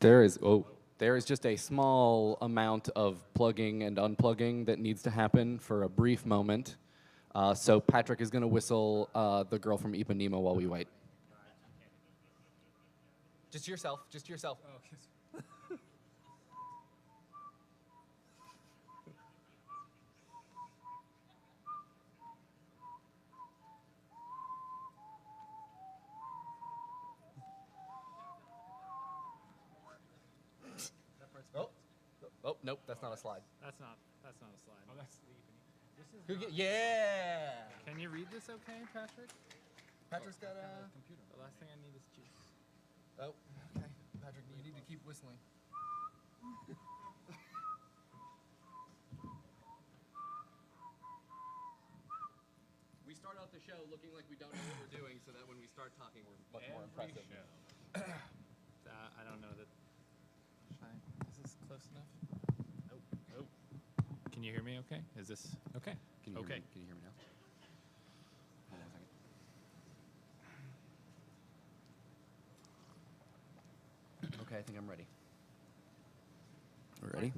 There is just a small amount of plugging and unplugging that needs to happen for a brief moment. So Patrick is going to whistle the girl from Ipanema while we wait. Just yourself. Just yourself. Oh, Oh, nope, that's not a slide. That's not a slide. Oh, that's the Yeah! Can you read this okay, Patrick? Patrick's got a computer. The last thing I need is juice. Oh, okay. Patrick, you need to keep whistling. We start out the show looking like we don't know what we're doing so that when we start talking, we're much more impressive. I don't know that. Is this close enough? Oh. Can you hear me okay? Is this okay? Can you okay. Hear me? Can you hear me now? Hold on a second. Okay, I think I'm ready. We're ready?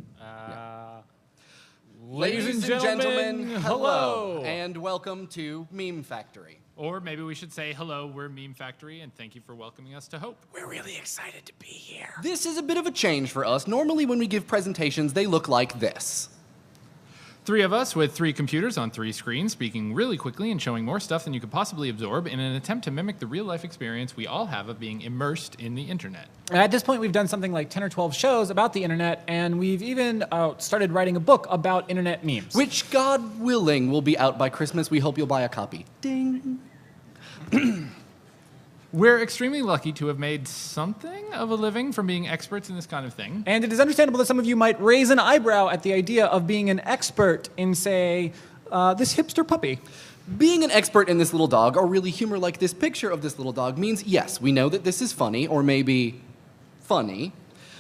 Ladies and gentlemen, hello, and welcome to Meme Factory. Or maybe we should say, hello, we're Meme Factory, and thank you for welcoming us to Hope. We're really excited to be here. This is a bit of a change for us. Normally when we give presentations, they look like this. Three of us with three computers on three screens, speaking really quickly and showing more stuff than you could possibly absorb in an attempt to mimic the real-life experience we all have of being immersed in the internet. At this point, we've done something like 10 or 12 shows about the internet, and we've even started writing a book about internet memes. Which, God willing, will be out by Christmas. We hope you'll buy a copy. Ding. We're extremely lucky to have made something of a living from being experts in this kind of thing. And it is understandable that some of you might raise an eyebrow at the idea of being an expert in, say, this hipster puppy. Being an expert in this little dog, or really humor like this picture of this little dog, means yes, we know that this is funny, or maybe funny,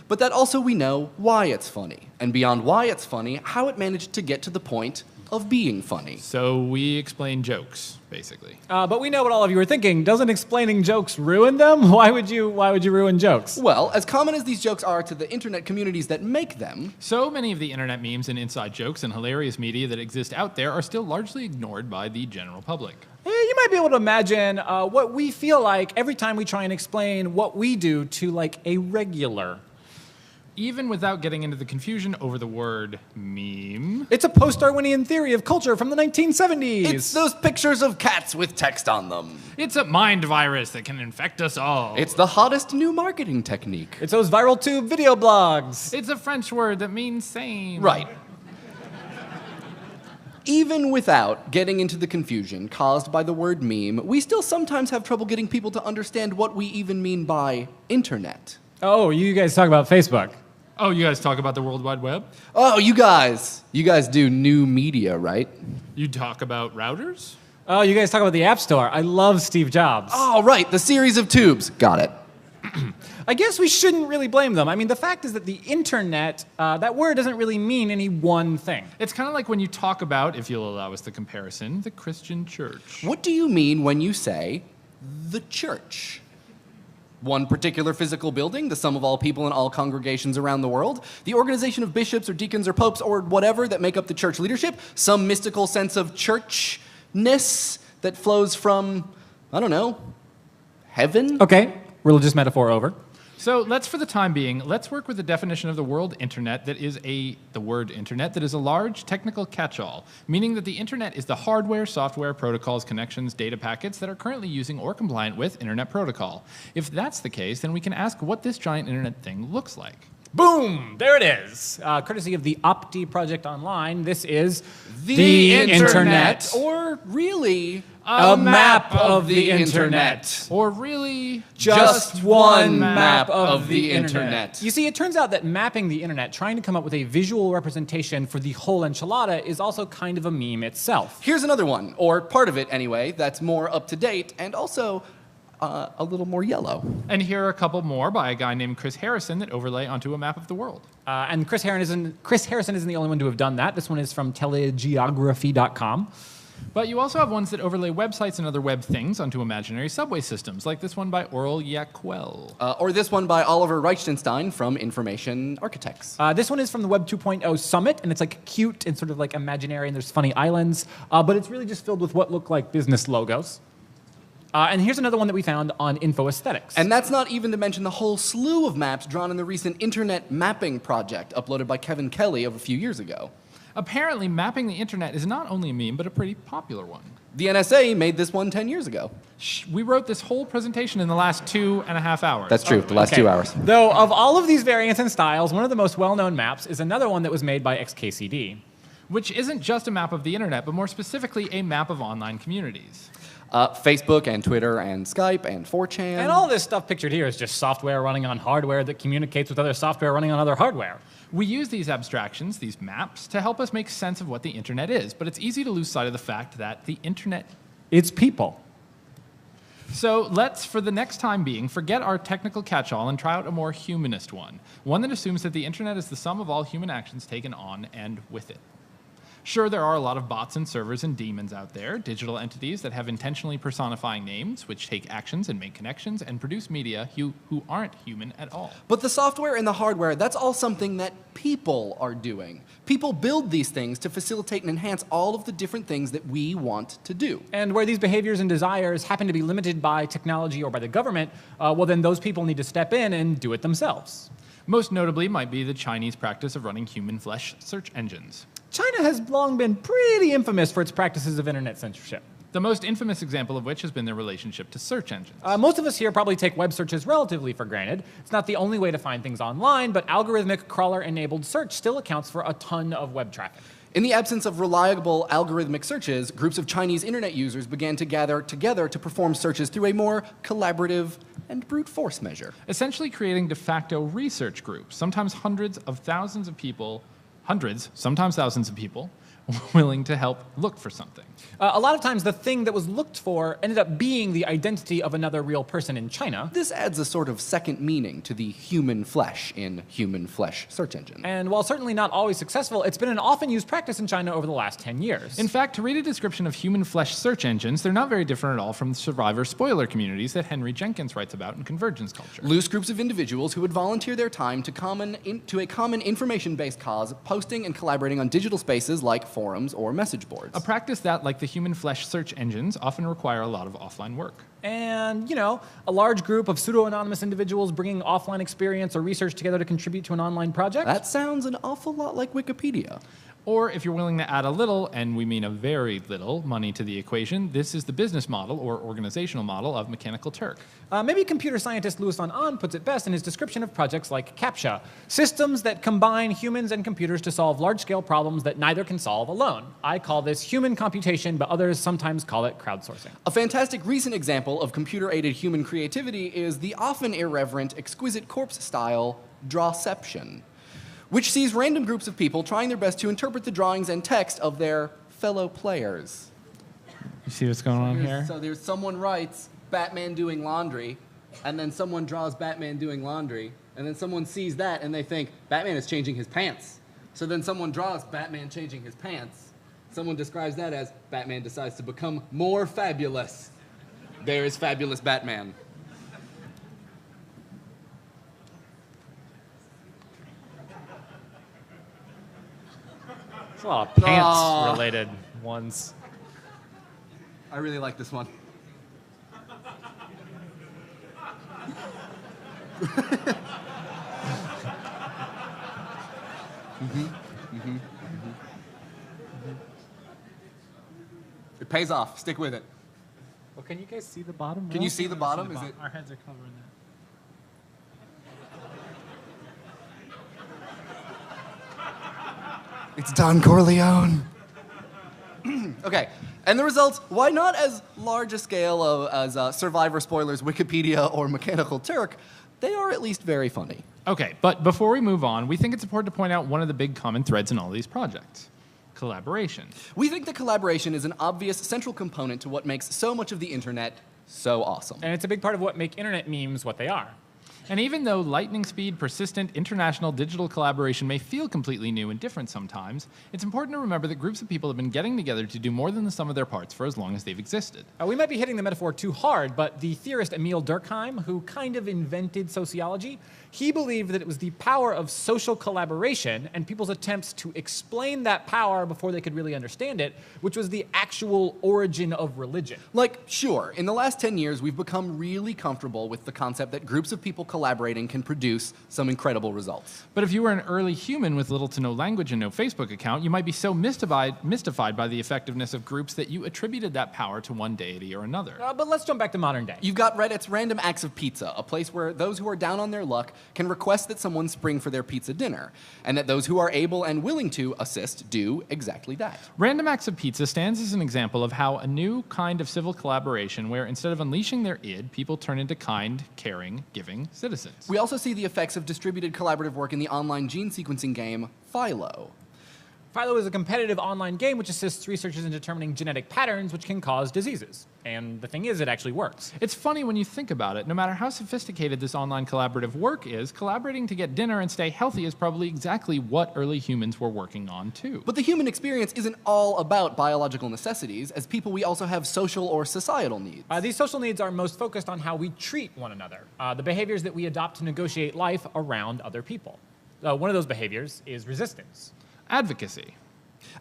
but that also we know why it's funny. And beyond why it's funny, how it managed to get to the point of being funny. So we explain jokes, basically. But we know what all of you are thinking. Doesn't explaining jokes ruin them? Why would you ruin jokes? Well, as common as these jokes are to the internet communities that make them, so many of the internet memes and inside jokes and hilarious media that exist out there are still largely ignored by the general public. You might be able to imagine what we feel like every time we try and explain what we do to, like, a regular. Even without getting into the confusion over the word meme. It's a post-Darwinian theory of culture from the 1970s. it's those pictures of cats with text on them. It's a mind virus that can infect us all. It's the hottest new marketing technique. It's those viral tube video blogs. It's a French word that means same. Right. Even without getting into the confusion caused by the word meme, we still sometimes have trouble getting people to understand what we even mean by internet. Oh, you guys talk about Facebook. Oh, you guys talk about the World Wide Web? Oh, you guys do new media, right? You talk about routers? Oh, you guys talk about the App Store. I love Steve Jobs. Oh, right, the series of tubes. Got it. I guess we shouldn't really blame them. I mean, the fact is that the internet, that word doesn't really mean any one thing. It's kind of like when you talk about, if you'll allow us the comparison, the Christian church. What do you mean when you say the church? One particular physical building, the sum of all people in all congregations around the world, the organization of bishops or deacons or popes or whatever that make up the church leadership, some mystical sense of churchness that flows from, I don't know, heaven? Okay, religious metaphor over. So for the time being, let's work with the definition of the word internet that is a large technical catch-all, meaning that the internet is the hardware, software, protocols, connections, data packets that are currently using or compliant with Internet Protocol. If that's the case, then we can ask what this giant internet thing looks like. Boom! There it is. Courtesy of the Opti Project Online, this is the internet. Or really, a map of the internet. Or really, just one map of the internet. You see, it turns out that mapping the internet, trying to come up with a visual representation for the whole enchilada, is also kind of a meme itself. Here's another one, or part of it anyway, that's more up to date and also a little more yellow. And here are a couple more by a guy named Chris Harrison that overlay onto a map of the world. And Chris Harrison isn't the only one to have done that. This one is from telegeography.com. But you also have ones that overlay websites and other web things onto imaginary subway systems, like this one by Oral Yaquel. Or this one by Oliver Reichenstein from Information Architects. This one is from the Web 2.0 Summit, and it's like cute and sort of like imaginary, and there's funny islands, but it's really just filled with what look like business logos. And here's another one that we found on Info Aesthetics. And that's not even to mention the whole slew of maps drawn in the recent Internet Mapping project uploaded by Kevin Kelly of a few years ago. Apparently, mapping the internet is not only a meme, but a pretty popular one. The NSA made this one 10 years ago. We wrote this whole presentation in the last 2.5 hours. That's true, the last 2 hours. Though, of all of these variants and styles, one of the most well-known maps is another one that was made by XKCD. Which isn't just a map of the internet, but more specifically, a map of online communities. Facebook and Twitter and Skype and 4chan. And all this stuff pictured here is just software running on hardware that communicates with other software running on other hardware. We use these abstractions, these maps, to help us make sense of what the internet is, but it's easy to lose sight of the fact that the internet... It's people. So let's, for the next time being, forget our technical catch-all and try out a more humanist one that assumes that the internet is the sum of all human actions taken on and with it. Sure, there are a lot of bots and servers and demons out there, digital entities that have intentionally personifying names, which take actions and make connections and produce media who aren't human at all. But the software and the hardware, that's all something that people are doing. People build these things to facilitate and enhance all of the different things that we want to do. And where these behaviors and desires happen to be limited by technology or by the government, well, then those people need to step in and do it themselves. Most notably might be the Chinese practice of running human flesh search engines. China has long been pretty infamous for its practices of internet censorship. The most infamous example of which has been their relationship to search engines. Most of us here probably take web searches relatively for granted. It's not the only way to find things online, but algorithmic crawler-enabled search still accounts for a ton of web traffic. In the absence of reliable algorithmic searches, groups of Chinese internet users began to gather together to perform searches through a more collaborative and brute force measure. Essentially creating de facto research groups, sometimes hundreds, sometimes thousands of people, willing to help look for something. A lot of times, the thing that was looked for ended up being the identity of another real person in China. This adds a sort of second meaning to the human flesh in human flesh search engine. And while certainly not always successful, it's been an often used practice in China over the last 10 years. In fact, to read a description of human flesh search engines, they're not very different at all from the survivor spoiler communities that Henry Jenkins writes about in Convergence Culture. Loose groups of individuals who would volunteer their time to a common information-based cause, posting and collaborating on digital spaces like forums or message boards. A practice that, like the human flesh search engines, often require a lot of offline work. And, you know, a large group of pseudo-anonymous individuals bringing offline experience or research together to contribute to an online project? That sounds an awful lot like Wikipedia. Or if you're willing to add a little, and we mean a very little, money to the equation, this is the business model or organizational model of Mechanical Turk. Maybe computer scientist Louis Van Ahn puts it best in his description of projects like CAPTCHA, systems that combine humans and computers to solve large-scale problems that neither can solve alone. I call this human computation, but others sometimes call it crowdsourcing. A fantastic recent example of computer-aided human creativity is the often irreverent, exquisite corpse-style drawception, which sees random groups of people trying their best to interpret the drawings and text of their fellow players. You see what's going on here? So there's someone writes Batman doing laundry, and then someone draws Batman doing laundry, and then someone sees that and they think Batman is changing his pants. So then someone draws Batman changing his pants. Someone describes that as Batman decides to become more fabulous. There is fabulous Batman. There's a lot of pants-related ones. I really like this one. It pays off. Stick with it. Well, can you guys see the bottom? Can you see the bottom? Is it? Our heads are covering that. It's Don Corleone. Okay, and the results, why not as large a scale as Survivor Spoilers, Wikipedia, or Mechanical Turk, they are at least very funny. Okay, but before we move on, we think it's important to point out one of the big common threads in all these projects. Collaboration. We think that collaboration is an obvious central component to what makes so much of the internet so awesome. And it's a big part of what make internet memes what they are. And even though lightning speed, persistent, international digital collaboration may feel completely new and different sometimes, it's important to remember that groups of people have been getting together to do more than the sum of their parts for as long as they've existed. We might be hitting the metaphor too hard, but the theorist Emil Durkheim, who kind of invented sociology, he believed that it was the power of social collaboration and people's attempts to explain that power before they could really understand it, which was the actual origin of religion. Like, sure, in the last 10 years, we've become really comfortable with the concept that groups of people collaborating can produce some incredible results. But if you were an early human with little to no language and no Facebook account, you might be so mystified by the effectiveness of groups that you attributed that power to one deity or another. But let's jump back to modern day. You've got Reddit's Random Acts of Pizza, a place where those who are down on their luck can request that someone spring for their pizza dinner, and that those who are able and willing to assist do exactly that. Random Acts of Pizza stands as an example of how a new kind of civil collaboration where instead of unleashing their id, people turn into kind, caring, giving citizens. We also see the effects of distributed collaborative work in the online gene sequencing game Philo. Philo is a competitive online game which assists researchers in determining genetic patterns which can cause diseases. And the thing is, it actually works. It's funny when you think about it. No matter how sophisticated this online collaborative work is, collaborating to get dinner and stay healthy is probably exactly what early humans were working on too. But the human experience isn't all about biological necessities. As people, we also have social or societal needs. These social needs are most focused on how we treat one another, the behaviors that we adopt to negotiate life around other people. One of those behaviors is resistance. Advocacy.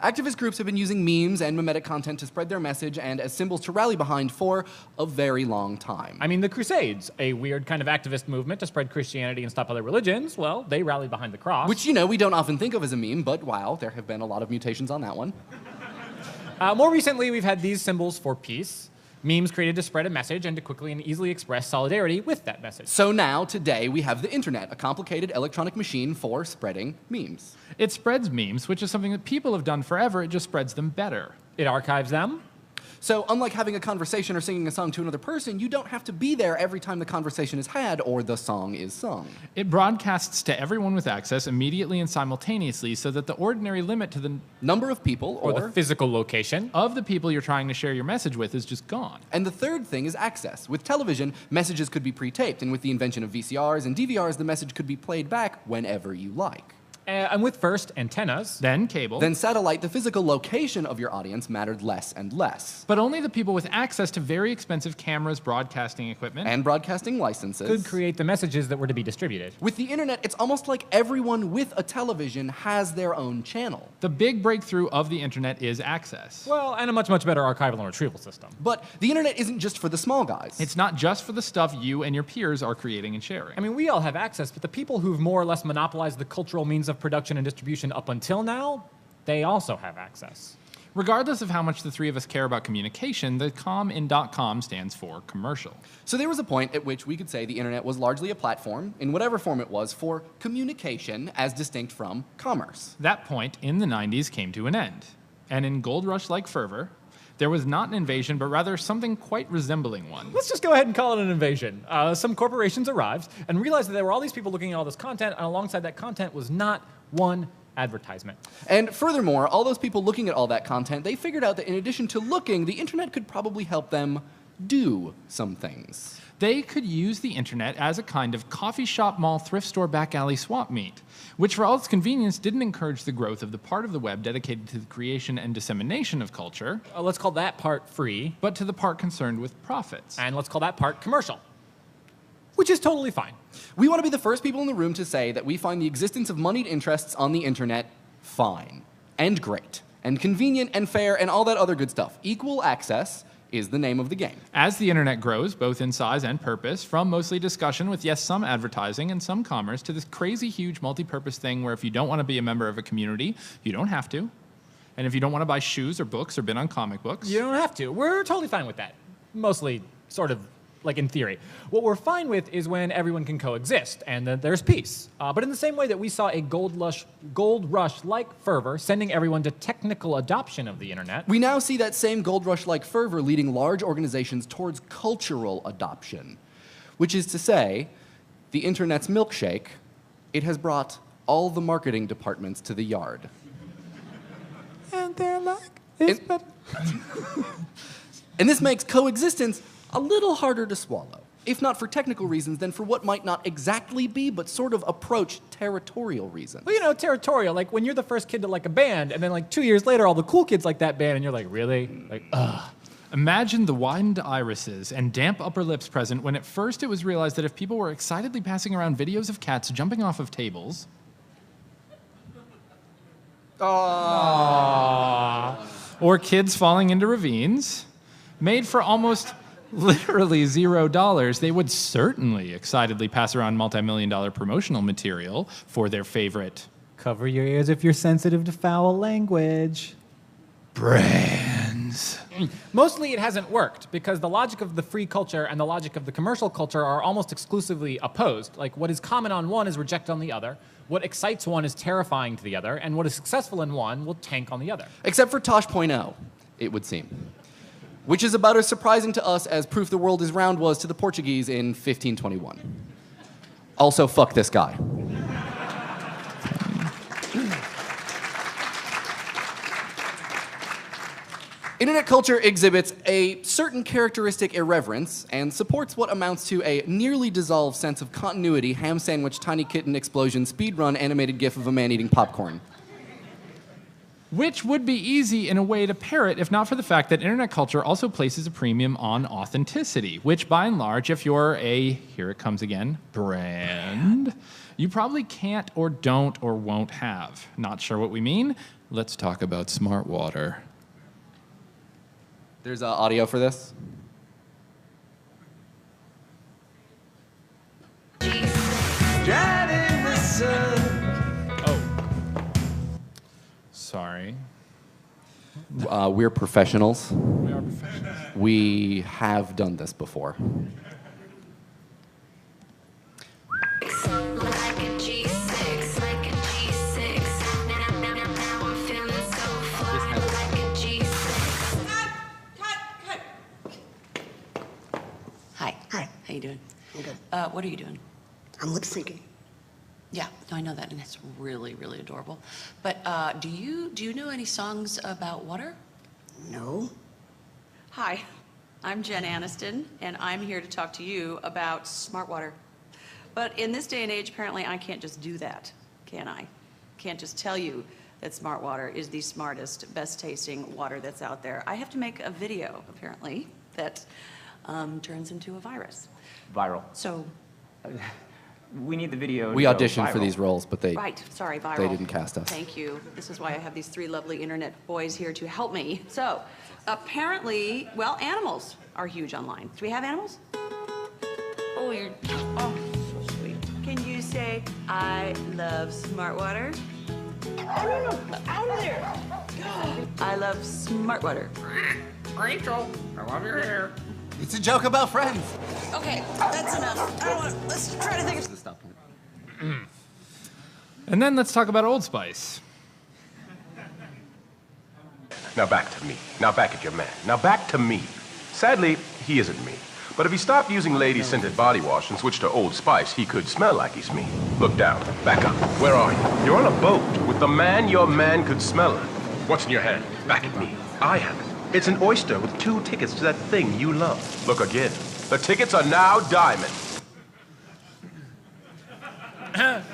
Activist groups have been using memes and mimetic content to spread their message and as symbols to rally behind for a very long time. I mean, the Crusades, a weird kind of activist movement to spread Christianity and stop other religions, well, they rallied behind the cross. Which, you know, we don't often think of as a meme, but wow, there have been a lot of mutations on that one. More recently, we've had these symbols for peace. Memes created to spread a message and to quickly and easily express solidarity with that message. So now, today, we have the internet, a complicated electronic machine for spreading memes. It spreads memes, which is something that people have done forever. It just spreads them better. It archives them. So unlike having a conversation or singing a song to another person, you don't have to be there every time the conversation is had or the song is sung. It broadcasts to everyone with access immediately and simultaneously so that the ordinary limit to the number of people or the physical location of the people you're trying to share your message with is just gone. And the third thing is access. With television, messages could be pre-taped, and with the invention of VCRs and DVRs, the message could be played back whenever you like. And with first antennas, then cable, then satellite, the physical location of your audience mattered less and less. But only the people with access to very expensive cameras, broadcasting equipment, and broadcasting licenses could create the messages that were to be distributed. With the internet, it's almost like everyone with a television has their own channel. The big breakthrough of the internet is access. Well, and a much, much better archival and retrieval system. But the internet isn't just for the small guys. It's not just for the stuff you and your peers are creating and sharing. I mean, we all have access, but the people who've more or less monopolized the cultural means of production and distribution up until now, they also have access. Regardless of how much the three of us care about communication, the com in .com stands for commercial. So there was a point at which we could say the internet was largely a platform, in whatever form it was, for communication as distinct from commerce. That point in the 90s came to an end. And in gold rush-like fervor, there was not an invasion, but rather something quite resembling one. Let's just go ahead and call it an invasion. Some corporations arrived and realized that there were all these people looking at all this content, and alongside that content was not one advertisement. And furthermore, all those people looking at all that content, they figured out that in addition to looking, the internet could probably help them do some things. They could use the internet as a kind of coffee shop, mall, thrift store, back alley swap meet, which for all its convenience didn't encourage the growth of the part of the web dedicated to the creation and dissemination of culture. Let's call that part free. But to the part concerned with profits. And let's call that part commercial, which is totally fine. We want to be the first people in the room to say that we find the existence of moneyed interests on the internet fine and great and convenient and fair and all that other good stuff. Equal access is the name of the game. As the internet grows, both in size and purpose, from mostly discussion with, yes, some advertising and some commerce, to this crazy, huge, multi-purpose thing where if you don't want to be a member of a community, you don't have to. And if you don't want to buy shoes or books or bid on comic books, you don't have to. We're totally fine with that. Mostly, sort of, like in theory. What we're fine with is when everyone can coexist and that there's peace. But in the same way that we saw a gold rush-like fervor sending everyone to technical adoption of the internet, we now see that same gold rush-like fervor leading large organizations towards cultural adoption, which is to say, the internet's milkshake, it has brought all the marketing departments to the yard. And they're like, it's better. And this makes coexistence a little harder to swallow. If not for technical reasons, then for what might not exactly be, but sort of approach territorial reasons. Well, you know, territorial. Like when you're the first kid to like a band, and then like 2 years later, all the cool kids like that band, and you're like, really? Like, ugh. Imagine the widened irises and damp upper lips present when at first it was realized that if people were excitedly passing around videos of cats jumping off of tables, or kids falling into ravines, made for almost literally $0, they would certainly excitedly pass around multi-million-dollar promotional material for their favorite Cover your ears if you're sensitive to foul language. brands. Mostly it hasn't worked because the logic of the free culture and the logic of the commercial culture are almost exclusively opposed. Like what is common on one is rejected on the other. What excites one is terrifying to the other, and what is successful in one will tank on the other. Except for Tosh.0, it would seem. Which is about as surprising to us as proof the world is round was to the Portuguese in 1521. Also, fuck this guy. Internet culture exhibits a certain characteristic irreverence and supports what amounts to a nearly dissolved sense of continuity, ham sandwich, tiny kitten explosion, speedrun animated gif of a man eating popcorn. Which would be easy in a way to parrot if not for the fact that internet culture also places a premium on authenticity, which by and large, if you're a, here it comes again, brand, you probably can't or don't or won't have. Not sure what we mean? Let's talk about smart water. There's audio for this. Sorry. We're professionals. We are professionals. We have done this before. Like a G6, like a G6. Now I'm feeling so fly, like a G6. Hi. Hi. How you doing? I'm good. What are you doing? I'm lip syncing. Yeah, no, I know that, and it's really, really adorable. But do you know any songs about water? No. Hi, I'm Jen Aniston, and I'm here to talk to you about smart water. But in this day and age, apparently, I can't just do that, can I? Can't just tell you that smart water is the smartest, best tasting water that's out there. I have to make a video, apparently, that turns into a virus. Viral. So, We need the video. We to go auditioned for viral. these roles, but they right, sorry, viral. they didn't cast us. Thank you. This is why I have these three lovely internet boys here to help me. So, apparently, well, animals are huge online. Do we have animals? Oh, oh, so sweet. Can you say, I love smart water? Out of there! I love smart water. Rachel, I love your hair. It's a joke about friends. Okay, that's enough. I don't want to, let's try to think of... The stop point. And then let's talk about Old Spice. Now back to me. Now back at your man. Now back to me. Sadly, he isn't me. But if he stopped using lady-scented body wash and switched to Old Spice, he could smell like he's me. Look down. Back up. Where are you? You're on a boat with the man your man could smell it. What's in your hand? Back at me. I have it. It's an oyster with 2 tickets to that thing you love. Look again. The tickets are now diamond.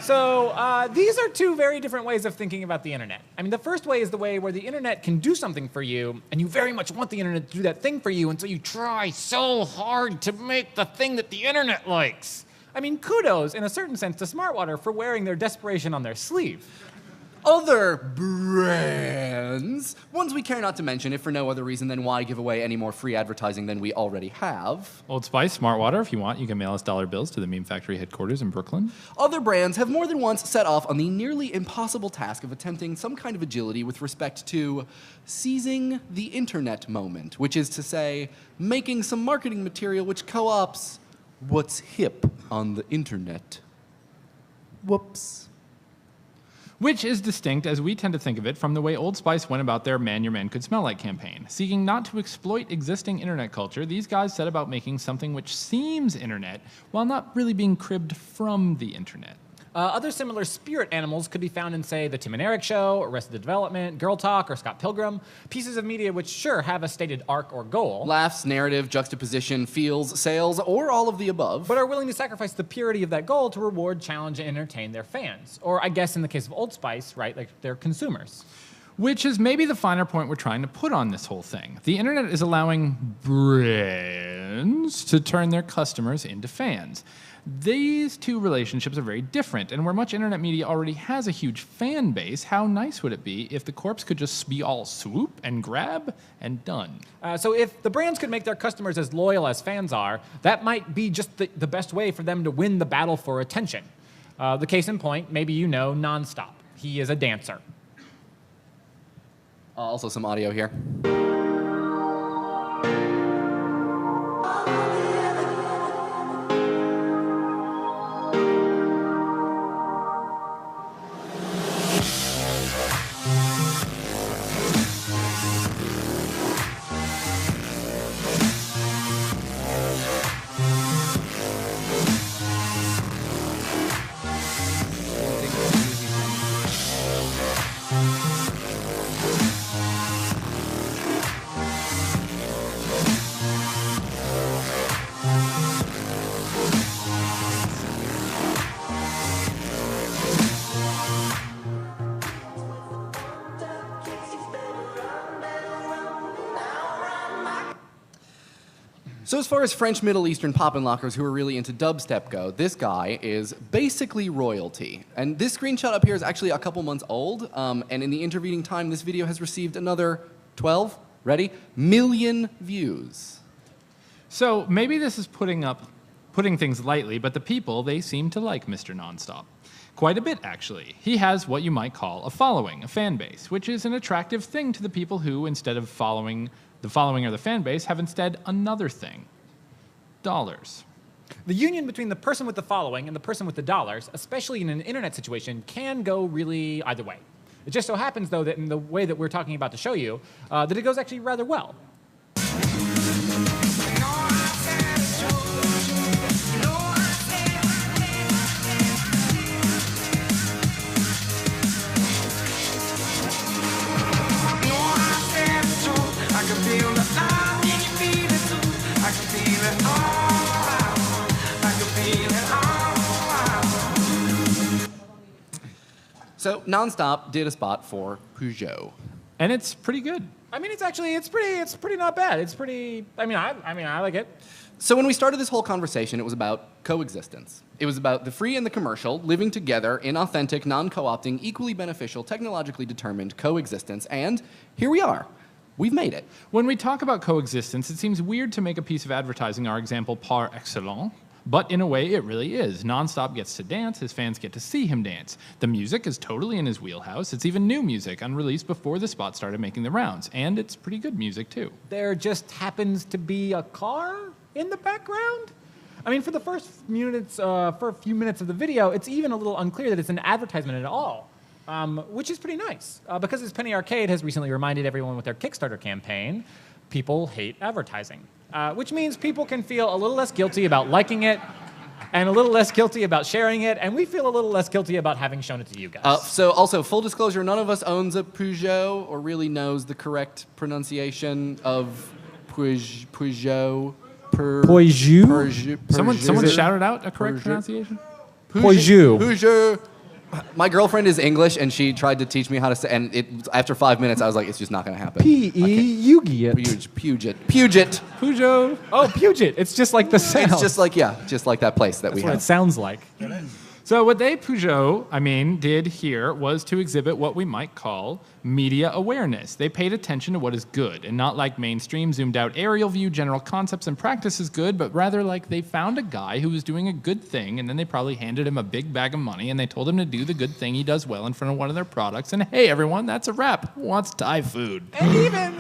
So these are two very different ways of thinking about the internet. I mean, the first way is the way where the internet can do something for you, and you very much want the internet to do that thing for you, and so you try so hard to make the thing that the internet likes. I mean, kudos, in a certain sense, to Smartwater for wearing their desperation on their sleeve. Other brands, ones we care not to mention, if for no other reason than why give away any more free advertising than we already have. Old Spice, Smart Water, if you want, you can mail us dollar bills to the Meme Factory headquarters in Brooklyn. Other brands have more than once set off on the nearly impossible task of attempting some kind of agility with respect to seizing the internet moment, which is to say, making some marketing material which co-ops what's hip on the internet. Whoops. Which is distinct, as we tend to think of it, from the way Old Spice went about their Man Your Man Could Smell Like campaign. Seeking not to exploit existing internet culture, these guys set about making something which seems internet, while not really being cribbed from the internet. Other similar spirit animals could be found in, say, The Tim and Eric Show, Arrested Development, Girl Talk, or Scott Pilgrim. Pieces of media which, sure, have a stated arc or goal. Laughs, narrative, juxtaposition, feels, sales, or all of the above. But are willing to sacrifice the purity of that goal to reward, challenge, and entertain their fans. Or, I guess in the case of Old Spice, right, like their consumers. Which is maybe the finer point we're trying to put on this whole thing. The internet is allowing brands to turn their customers into fans. These two relationships are very different, and where much internet media already has a huge fan base, how nice would it be if the corpse could just be all swoop and grab and done? So if the brands could make their customers as loyal as fans are, that might be just the best way for them to win the battle for attention. The case in point, maybe you know Nonstop. He is a dancer. Also some audio here. So as far as French Middle Eastern poppin' lockers who are really into dubstep go, this guy is basically royalty. And this screenshot up here is actually a couple months old, and in the intervening time, this video has received another 12, ready, million views. So maybe this is putting things lightly, but the people, they seem to like Mr. Nonstop. Quite a bit, actually. He has what you might call a following, a fan base, which is an attractive thing to the people who, instead of following the following or the fan base, have instead another thing. Dollars. The union between the person with the following and the person with the dollars, especially in an internet situation, can go really either way. It just so happens, though, that in the way that we're talking about to show you, that it goes actually rather well. So Nonstop did a spot for Peugeot. And it's pretty good. I mean, it's pretty not bad. It's pretty. I mean, I like it. So when we started this whole conversation, it was about coexistence. It was about the free and the commercial living together in authentic, non-co-opting, equally beneficial, technologically determined coexistence. And here we are. We've made it. When we talk about coexistence, it seems weird to make a piece of advertising our example par excellence. But in a way, it really is. Nonstop gets to dance, his fans get to see him dance. The music is totally in his wheelhouse. It's even new music, unreleased before the spot started making the rounds. And it's pretty good music, too. There just happens to be a car in the background. I mean, for the first few minutes of the video, it's even a little unclear that it's an advertisement at all, which is pretty nice. Because as Penny Arcade has recently reminded everyone with their Kickstarter campaign, people hate advertising. Which means people can feel a little less guilty about liking it and a little less guilty about sharing it, and we feel a little less guilty about having shown it to you guys. So also, full disclosure, none of us owns a Peugeot or really knows the correct pronunciation of Peugeot. Someone shouted out a correct pronunciation? Peugeot. My girlfriend is English, and she tried to teach me how to say, and after 5 minutes, I was like, it's just not going to happen. Puget. Puget. Peugeot. Oh, Puget. It's just like the sound. It's just like that place that we That's what have. it sounds like. So what they, Peugeot, did here was to exhibit what we might call media awareness. They paid attention to what is good, and not like mainstream, zoomed-out aerial view, general concepts and practice is good, but rather like they found a guy who was doing a good thing, and then they probably handed him a big bag of money, and they told him to do the good thing he does well in front of one of their products, and hey, everyone, that's a wrap. Who wants Thai food? And even,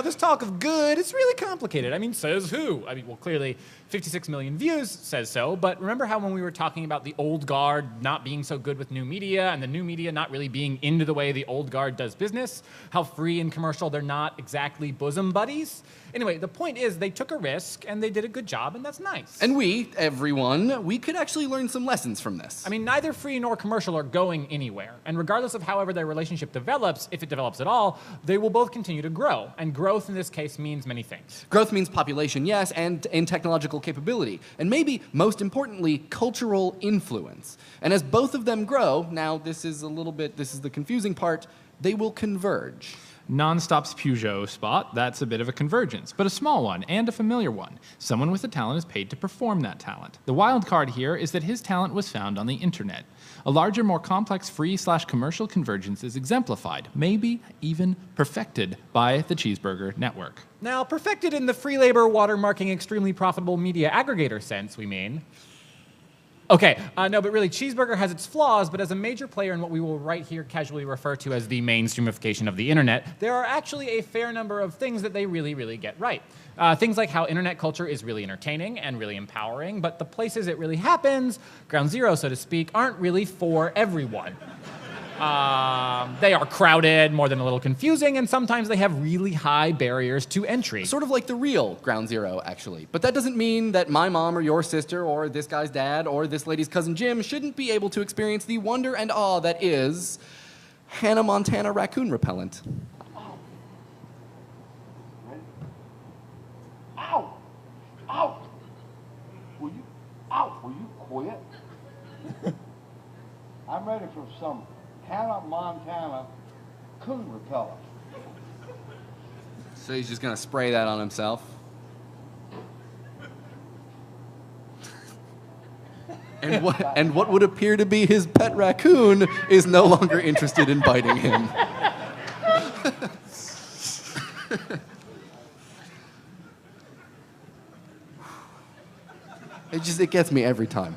this talk of good, it's really complicated. I mean, says who? I mean, well, clearly 56 million views says so, but remember how when we were talking about the old guard not being so good with new media and the new media not really being into the way the old guard does business, how free and commercial they're not exactly bosom buddies. Anyway, the point is they took a risk and they did a good job, and that's nice. And we, everyone, we could actually learn some lessons from this. I mean, neither free nor commercial are going anywhere. And regardless of however their relationship develops, if it develops at all, they will both continue to grow. And growth in this case means many things. Growth means population, yes, and in technological capability. And maybe, most importantly, cultural influence. And as both of them grow, now this is the confusing part, they will converge. Nonstop's Peugeot spot, that's a bit of a convergence, but a small one and a familiar one. Someone with a talent is paid to perform that talent. The wild card here is that his talent was found on the internet. A larger, more complex free/commercial convergence is exemplified, maybe even perfected by the Cheeseburger Network. Now, perfected in the free labor, watermarking, extremely profitable media aggregator sense, we mean. Okay, no, but really, Cheeseburger has its flaws, but as a major player in what we will right here casually refer to as the mainstreamification of the internet, there are actually a fair number of things that they really, really get right. Things like how internet culture is really entertaining and really empowering, but the places it really happens, ground zero, so to speak, aren't really for everyone. They are crowded, more than a little confusing, and sometimes they have really high barriers to entry. Sort of like the real Ground Zero, actually. But that doesn't mean that my mom or your sister or this guy's dad or this lady's cousin Jim shouldn't be able to experience the wonder and awe that is Hannah Montana raccoon repellent. Ow! Ow! Will you quit? I'm ready for some Hannah Montana coon repellent. So he's just gonna spray that on himself. And what would appear to be his pet raccoon is no longer interested in biting him. It gets me every time.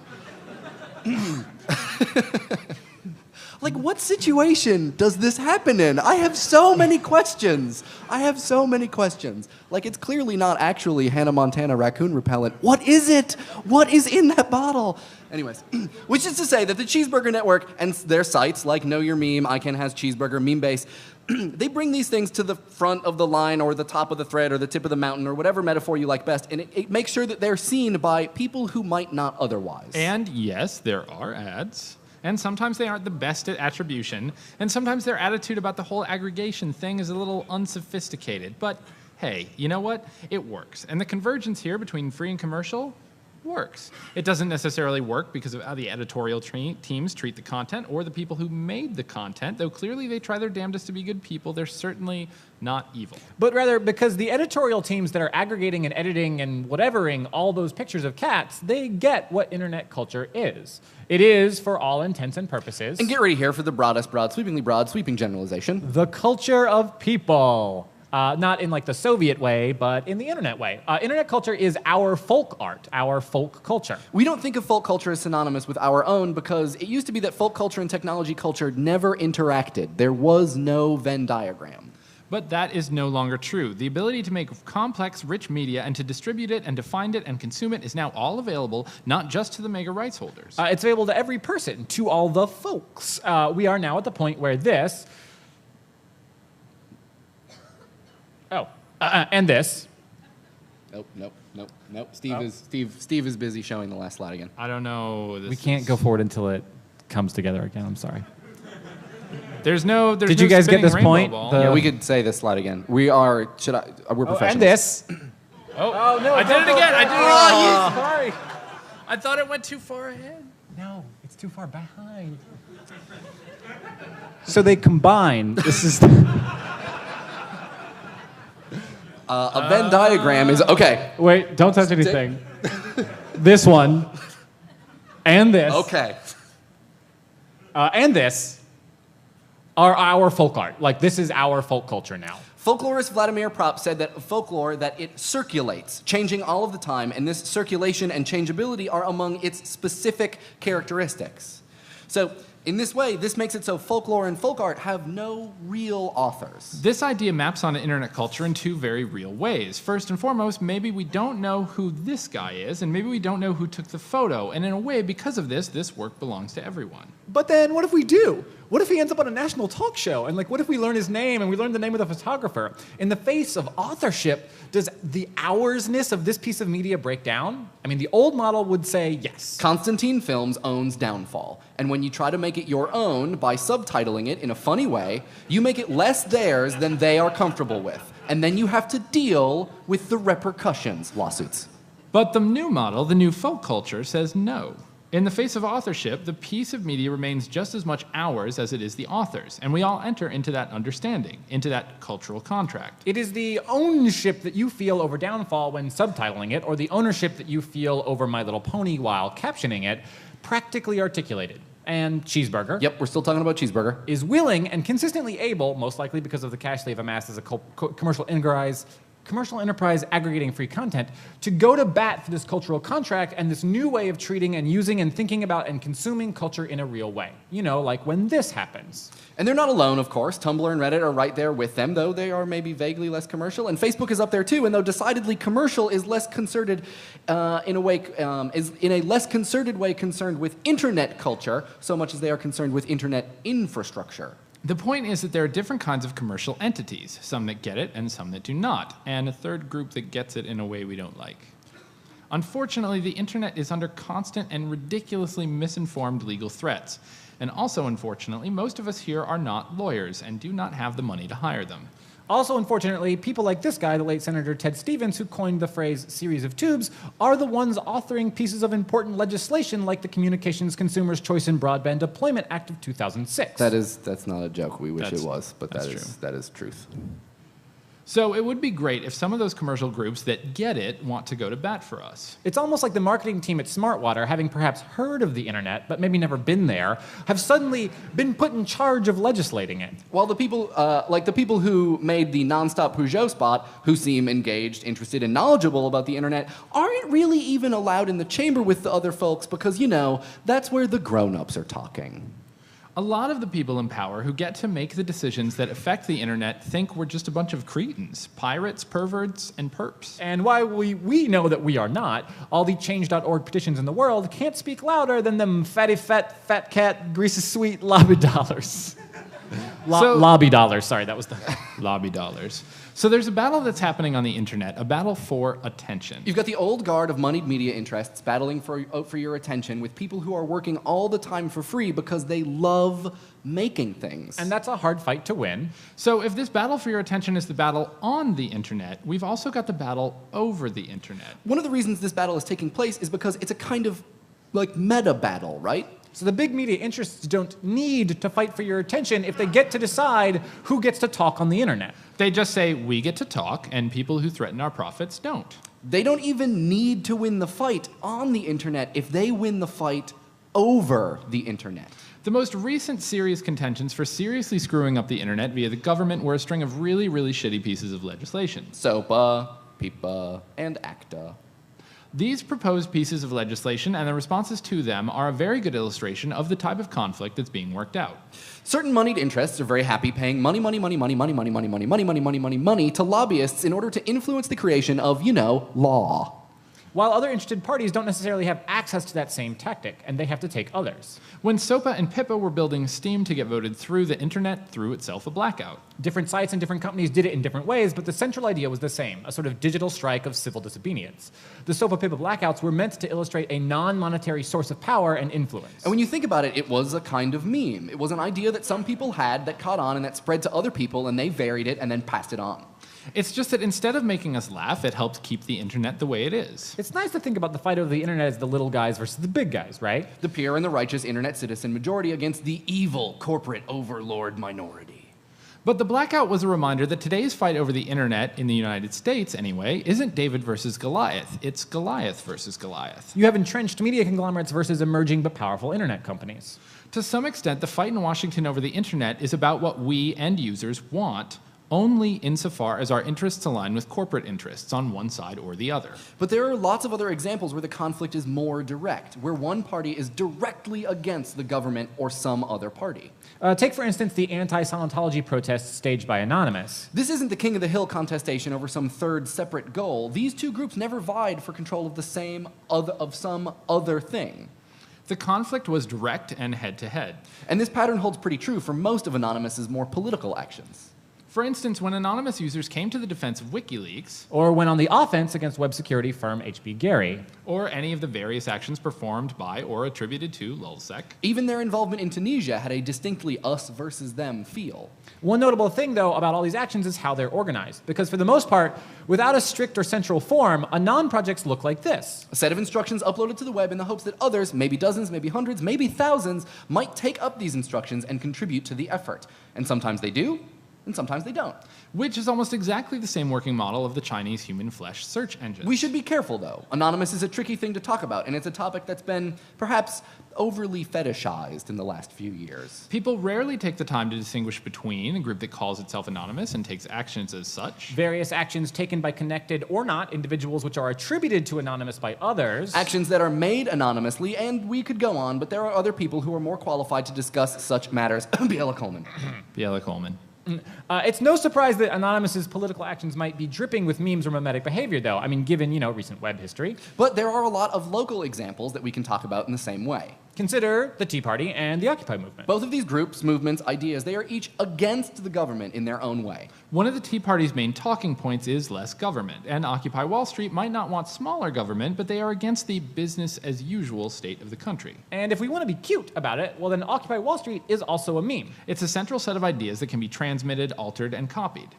Like, what situation does this happen in? I have so many questions. Like, it's clearly not actually Hannah Montana raccoon repellent. What is it? What is in that bottle? Anyways, which is to say that the Cheeseburger Network and their sites like Know Your Meme, ICANN has Cheeseburger, Memebase, they bring these things to the front of the line or the top of the thread or the tip of the mountain or whatever metaphor you like best, and it makes sure that they're seen by people who might not otherwise. And yes, there are ads. And sometimes they aren't the best at attribution, and sometimes their attitude about the whole aggregation thing is a little unsophisticated. But hey, you know what? It works. And the convergence here between free and commercial works. It doesn't necessarily work because of how the editorial teams treat the content or the people who made the content, though clearly they try their damnedest to be good people. They're certainly not evil. But rather because the editorial teams that are aggregating and editing and whatevering all those pictures of cats, they get what internet culture is. It is, for all intents and purposes... And get ready here for the broadest broad, sweeping generalization. The culture of people. Not in like the Soviet way, but in the internet way. Internet culture is our folk art, our folk culture. We don't think of folk culture as synonymous with our own because it used to be that folk culture and technology culture never interacted. There was no Venn diagram. But that is no longer true. The ability to make complex, rich media and to distribute it and to find it and consume it is now all available, not just to the mega rights holders. It's available to every person, to all the folks. We are now at the point where this... and this. Nope. Steve is busy showing the last slide again. I don't know. We can't go forward until it comes together again. I'm sorry. Did you guys get this point? Yeah, we could say this slide again. We're professionals. And this. Oh no! I did it again. Sorry. I thought it went too far ahead. No, it's too far behind. So they combine. This is. A Venn diagram is okay. Wait, don't touch anything. This one, and this. Okay. And this are our folk art. Like, this is our folk culture now. Folklorist Vladimir Propp said that folklore, that it circulates, changing all of the time, and this circulation and changeability are among its specific characteristics. So, In this way, this makes it so folklore and folk art have no real authors. This idea maps onto internet culture in two very real ways. First and foremost, maybe we don't know who this guy is, and maybe we don't know who took the photo. And in a way, because of this work belongs to everyone. But then what if we do? What if he ends up on a national talk show? And what if we learn his name and we learn the name of the photographer? In the face of authorship, does the oursness of this piece of media break down? I mean, the old model would say yes. Constantine Films owns Downfall, and when you try to make it your own by subtitling it in a funny way, you make it less theirs than they are comfortable with, and then you have to deal with the repercussions, lawsuits. But the new model, the new folk culture, says no. In the face of authorship, the piece of media remains just as much ours as it is the author's, and we all enter into that understanding, into that cultural contract. It is the ownership that you feel over Downfall when subtitling it, or the ownership that you feel over My Little Pony while captioning it, practically articulated. And Cheeseburger. Yep, we're still talking about Cheeseburger. Is willing and consistently able, most likely because of the cash they've amassed as a commercial enterprise aggregating free content, to go to bat for this cultural contract and this new way of treating and using and thinking about and consuming culture in a real way. You know, like when this happens. And they're not alone, of course. Tumblr and Reddit are right there with them, though they are maybe vaguely less commercial. And Facebook is up there too, and though decidedly commercial is less concerted in a less concerted way concerned with internet culture, so much as they are concerned with internet infrastructure. The point is that there are different kinds of commercial entities, some that get it and some that do not, and a third group that gets it in a way we don't like. Unfortunately, the internet is under constant and ridiculously misinformed legal threats. And also, unfortunately, most of us here are not lawyers and do not have the money to hire them. Also, unfortunately, people like this guy, the late Senator Ted Stevens, who coined the phrase series of tubes, are the ones authoring pieces of important legislation like the Communications Consumers Choice in Broadband Deployment Act of 2006. That's not a joke. We wish it was, but that's that is truth. So it would be great if some of those commercial groups that get it want to go to bat for us. It's almost like the marketing team at Smartwater, having perhaps heard of the internet, but maybe never been there, have suddenly been put in charge of legislating it. While the people, like the people who made the nonstop Peugeot spot, who seem engaged, interested, and knowledgeable about the internet, aren't really even allowed in the chamber with the other folks because, you know, that's where the grown-ups are talking. A lot of the people in power who get to make the decisions that affect the internet think we're just a bunch of cretins, pirates, perverts, and perps. And while we know that we are not, all the change.org petitions in the world can't speak louder than them fatty fat cat, greasy sweet lobby dollars. Lobby dollars, sorry, that was the... Lobby dollars. So there's a battle that's happening on the internet, a battle for attention. You've got the old guard of moneyed media interests battling for your attention with people who are working all the time for free because they love making things. And that's a hard fight to win. So if this battle for your attention is the battle on the internet, we've also got the battle over the internet. One of the reasons this battle is taking place is because it's a kind of like meta battle, right? So the big media interests don't need to fight for your attention if they get to decide who gets to talk on the internet. They just say, we get to talk, and people who threaten our profits don't. They don't even need to win the fight on the internet if they win the fight over the internet. The most recent serious contentions for seriously screwing up the internet via the government were a string of really, really shitty pieces of legislation. SOPA, PIPA, and ACTA. These proposed pieces of legislation and the responses to them are a very good illustration of the type of conflict that's being worked out. Certain moneyed interests are very happy paying money to lobbyists in order to influence the creation of, you know, law. While other interested parties don't necessarily have access to that same tactic, and they have to take others. When SOPA and PIPA were building steam to get voted through, the internet threw itself a blackout. Different sites and different companies did it in different ways, but the central idea was the same, a sort of digital strike of civil disobedience. The SOPA-PIPA blackouts were meant to illustrate a non-monetary source of power and influence. And when you think about it, it was a kind of meme. It was an idea that some people had that caught on and that spread to other people, and they varied it and then passed it on. It's just that instead of making us laugh, it helped keep the internet the way it is. It's nice to think about the fight over the internet as the little guys versus the big guys, right? The pure and the righteous internet citizen majority against the evil corporate overlord minority. But the blackout was a reminder that today's fight over the internet, in the United States anyway, isn't David versus Goliath. It's Goliath versus Goliath. You have entrenched media conglomerates versus emerging but powerful internet companies. To some extent, the fight in Washington over the internet is about what we end users want only insofar as our interests align with corporate interests on one side or the other. But there are lots of other examples where the conflict is more direct, where one party is directly against the government or some other party. Take, for instance, the anti-Scientology protests staged by Anonymous. This isn't the King of the Hill contestation over some third separate goal. These two groups never vied for control of some other thing. The conflict was direct and head-to-head. And this pattern holds pretty true for most of Anonymous's more political actions. For instance, when Anonymous users came to the defense of WikiLeaks, Or went on the offense against web security firm HB Gary. or any of the various actions performed by or attributed to LulzSec, Even their involvement in Tunisia had a distinctly us versus them feel. One notable thing, though, about all these actions is how they're organized. Because for the most part, without a strict or central form, Anon projects look like this. A set of instructions uploaded to the web in the hopes that others, maybe dozens, maybe hundreds, maybe thousands, might take up these instructions and contribute to the effort. And sometimes they do, and sometimes they don't. which is almost exactly the same working model of the Chinese human flesh search engine. We should be careful, though. Anonymous is a tricky thing to talk about, and it's a topic that's been perhaps overly fetishized in the last few years. People rarely take the time to distinguish between a group that calls itself anonymous and takes actions as such, Various actions taken by connected or not individuals which are attributed to Anonymous by others. Actions that are made anonymously, and we could go on, but there are other people who are more qualified to discuss such matters. Biela Coleman. Biela Coleman. It's no surprise that Anonymous's political actions might be dripping with memes or mimetic behavior, though. I mean, given, recent web history. But there are a lot of local examples that we can talk about in the same way. Consider the Tea Party and the Occupy movement. Both of these groups, movements, ideas, they are each against the government in their own way. One of the Tea Party's main talking points is less government, and Occupy Wall Street might not want smaller government, but they are against the business-as-usual state of the country. And if we want to be cute about it, well then Occupy Wall Street is also a meme. It's a central set of ideas that can be transmitted, altered, and copied.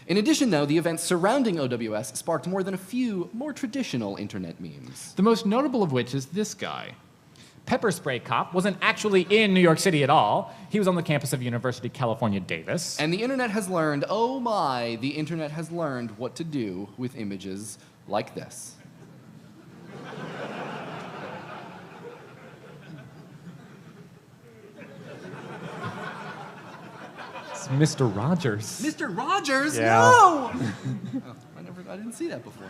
In addition, though, the events surrounding OWS sparked more than a few more traditional internet memes. The most notable of which is this guy. Pepper Spray Cop wasn't actually in New York City at all. He was on the campus of University of California, Davis. And the internet has learned, oh my, the internet has learned what to do with images like this. It's Mr. Rogers. Mr. Rogers? Yeah. No! Oh, I didn't see that before.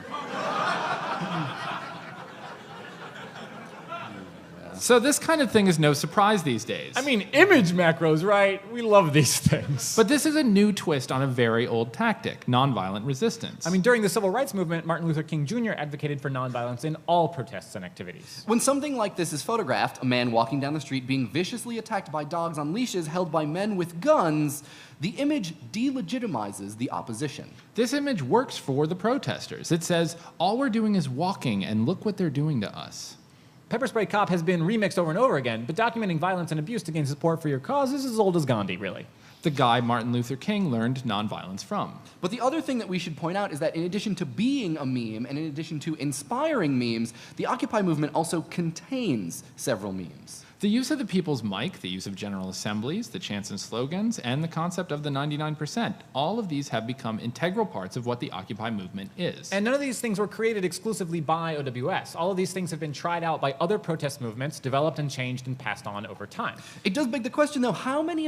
So this kind of thing is no surprise these days. I mean, image macros, right? We love these things. But this is a new twist on a very old tactic, nonviolent resistance. I mean, during the Civil Rights Movement, Martin Luther King Jr. advocated for nonviolence in all protests and activities. When something like this is photographed, a man walking down the street being viciously attacked by dogs on leashes held by men with guns, the image delegitimizes the opposition. This image works for the protesters. It says, all we're doing is walking, and look what they're doing to us. Pepper Spray Cop has been remixed over and over again, but documenting violence and abuse to gain support for your cause is as old as Gandhi, really. The guy Martin Luther King learned nonviolence from. But the other thing that we should point out is that in addition to being a meme and in addition to inspiring memes, the Occupy movement also contains several memes. The use of the people's mic, the use of general assemblies, the chants and slogans, and the concept of the 99%, all of these have become integral parts of what the Occupy movement is. And none of these things were created exclusively by OWS. All of these things have been tried out by other protest movements, developed and changed and passed on over time. It does beg the question, though, how much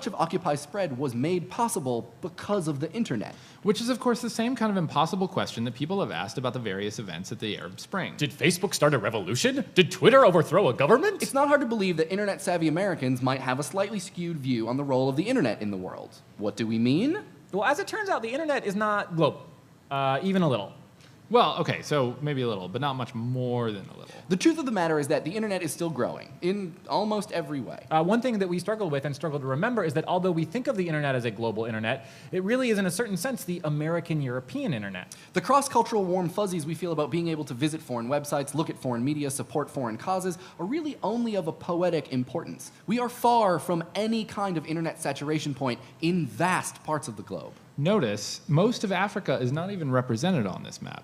of Occupy's spread was made possible because of the internet? Which is, of course, the same kind of impossible question that people have asked about the various events at the Arab Spring. Did Facebook start a revolution? Did Twitter overthrow a government? It's not hard to believe that internet-savvy Americans might have a slightly skewed view on the role of the internet in the world. What do we mean? Well, as it turns out, the internet is not global, even a little. Well, okay, so maybe a little, but not much more than a little. The truth of the matter is that the internet is still growing in almost every way. One thing that we struggle with and struggle to remember is that although we think of the internet as a global internet, it really is in a certain sense the American-European internet. The cross-cultural warm fuzzies we feel about being able to visit foreign websites, look at foreign media, support foreign causes, are really only of a poetic importance. We are far from any kind of internet saturation point in vast parts of the globe. Notice, most of Africa is not even represented on this map.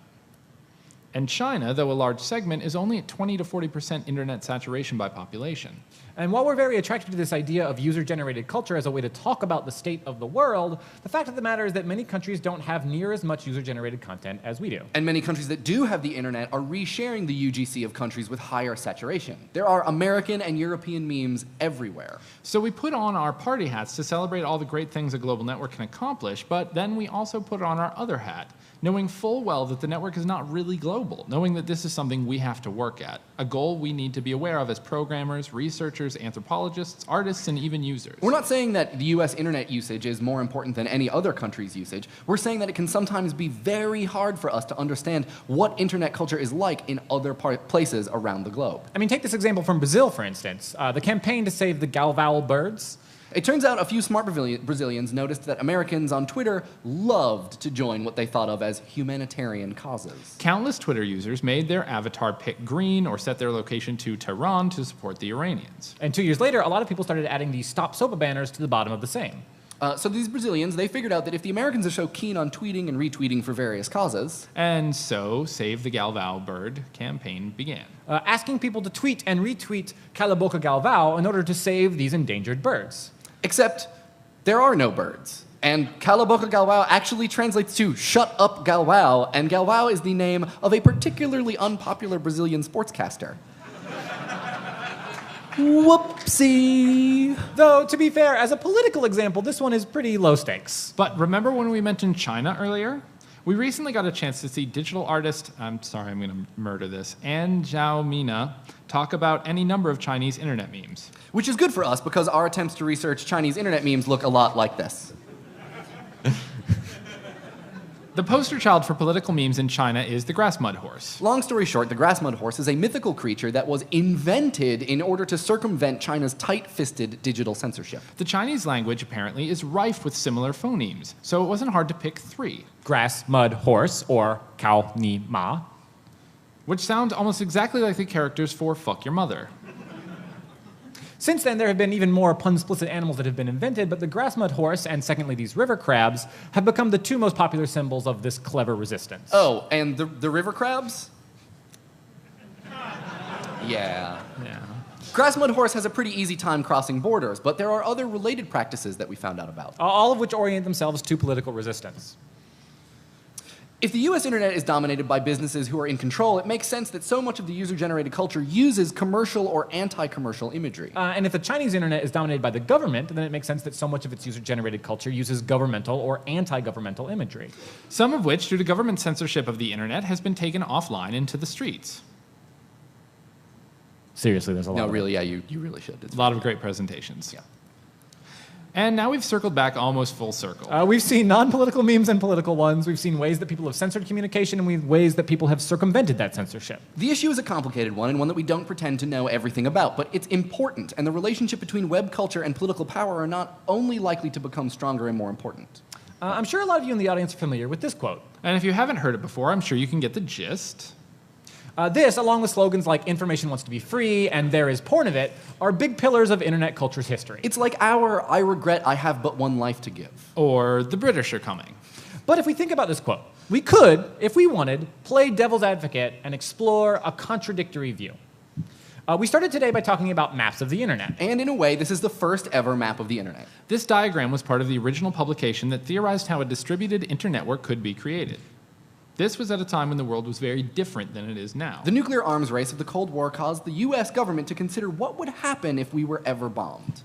And China, though a large segment, is only at 20 to 40% internet saturation by population. And while we're very attracted to this idea of user-generated culture as a way to talk about the state of the world, the fact of the matter is that many countries don't have near as much user-generated content as we do. And many countries that do have the internet are resharing the UGC of countries with higher saturation. There are American and European memes everywhere. So we put on our party hats to celebrate all the great things a global network can accomplish, but then we also put on our other hat, knowing full well that the network is not really global, knowing that this is something we have to work at, a goal we need to be aware of as programmers, researchers, anthropologists, artists, and even users. We're not saying that the US internet usage is more important than any other country's usage. We're saying that it can sometimes be very hard for us to understand what internet culture is like in other places around the globe. I mean, take this example from Brazil, for instance. The campaign to save the galval birds. It turns out a few smart Brazilians noticed that Americans on Twitter loved to join what they thought of as humanitarian causes. Countless Twitter users made their avatar pick green or set their location to Tehran to support the Iranians. And 2 years later, a lot of people started adding these Stop SOPA banners to the bottom of the same. So these Brazilians, they figured out that if the Americans are so keen on tweeting and retweeting for various causes... And so, Save the Galval Bird campaign began. Asking people to tweet and retweet Cala Boca Galval in order to save these endangered birds. Except there are no birds. And Cala Boca Galvao actually translates to shut up Galvao, and Galvao is the name of a particularly unpopular Brazilian sportscaster. Whoopsie. Though, to be fair, as a political example, this one is pretty low stakes. But remember when we mentioned China earlier? We recently got a chance to see digital artist, I'm sorry, I'm going to murder this, An Zhaomina, talk about any number of Chinese internet memes. Which is good for us because our attempts to research Chinese internet memes look a lot like this. The poster child for political memes in China is the grass mud horse. Long story short, the grass mud horse is a mythical creature that was invented in order to circumvent China's tight-fisted digital censorship. The Chinese language, apparently, is rife with similar phonemes, so it wasn't hard to pick three. Grass, mud, horse, or Cao Ni Ma. Which sound almost exactly like the characters for Fuck Your Mother. Since then, there have been even more pun-splicit animals that have been invented, but the grass mud horse and, secondly, these river crabs have become the two most popular symbols of this clever resistance. Oh, and the river crabs? Yeah. Grass mud horse has a pretty easy time crossing borders, but there are other related practices that we found out about. All of which orient themselves to political resistance. If the US internet is dominated by businesses who are in control, it makes sense that so much of the user-generated culture uses commercial or anti-commercial imagery. And if the Chinese internet is dominated by the government, then it makes sense that so much of its user-generated culture uses governmental or anti-governmental imagery. Some of which, due to government censorship of the internet, has been taken offline into the streets. Seriously, there's a lot No, of really, yeah, you really should. A lot of great presentations. Yeah. And now we've circled back almost full circle. We've seen non-political memes and political ones. We've seen ways that people have censored communication, and we've ways that people have circumvented that censorship. The issue is a complicated one, and one that we don't pretend to know everything about, but it's important, and the relationship between web culture and political power are not only likely to become stronger and more important. I'm sure a lot of you in the audience are familiar with this quote. And if you haven't heard it before, I'm sure you can get the gist. This, along with slogans like information wants to be free and there is porn of it, are big pillars of internet culture's history. It's like our I regret I have but one life to give. Or the British are coming. But if we think about this quote, we could, if we wanted, play devil's advocate and explore a contradictory view. We started today by talking about maps of the internet. And in a way, this is the first ever map of the internet. This diagram was part of the original publication that theorized how a distributed internetwork could be created. This was at a time when the world was very different than it is now. The nuclear arms race of the Cold War caused the US government to consider what would happen if we were ever bombed.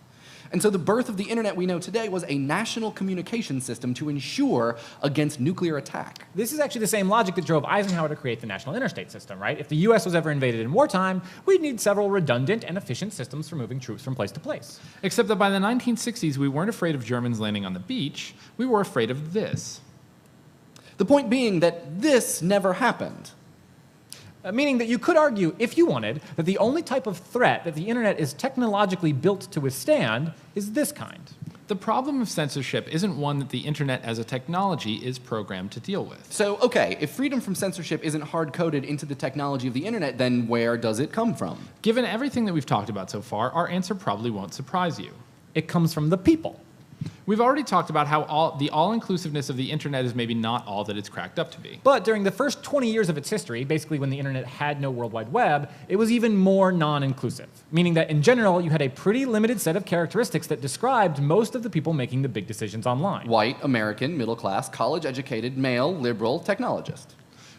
And so the birth of the internet we know today was a national communication system to ensure against nuclear attack. This is actually the same logic that drove Eisenhower to create the national interstate system, right? If the US was ever invaded in wartime, we'd need several redundant and efficient systems for moving troops from place to place. Except that by the 1960s, we weren't afraid of Germans landing on the beach, we were afraid of this. The point being that this never happened. Meaning that you could argue, if you wanted, that the only type of threat that the internet is technologically built to withstand is this kind. The problem of censorship isn't one that the internet as a technology is programmed to deal with. So, okay, if freedom from censorship isn't hard-coded into the technology of the internet, then where does it come from? Given everything that we've talked about so far, our answer probably won't surprise you. It comes from the people. We've already talked about how the all-inclusiveness of the internet is maybe not all that it's cracked up to be. But during the first 20 years of its history, basically when the internet had no World Wide Web, it was even more non-inclusive, meaning that in general, you had a pretty limited set of characteristics that described most of the people making the big decisions online. White, American, middle class, college-educated, male, liberal, technologist.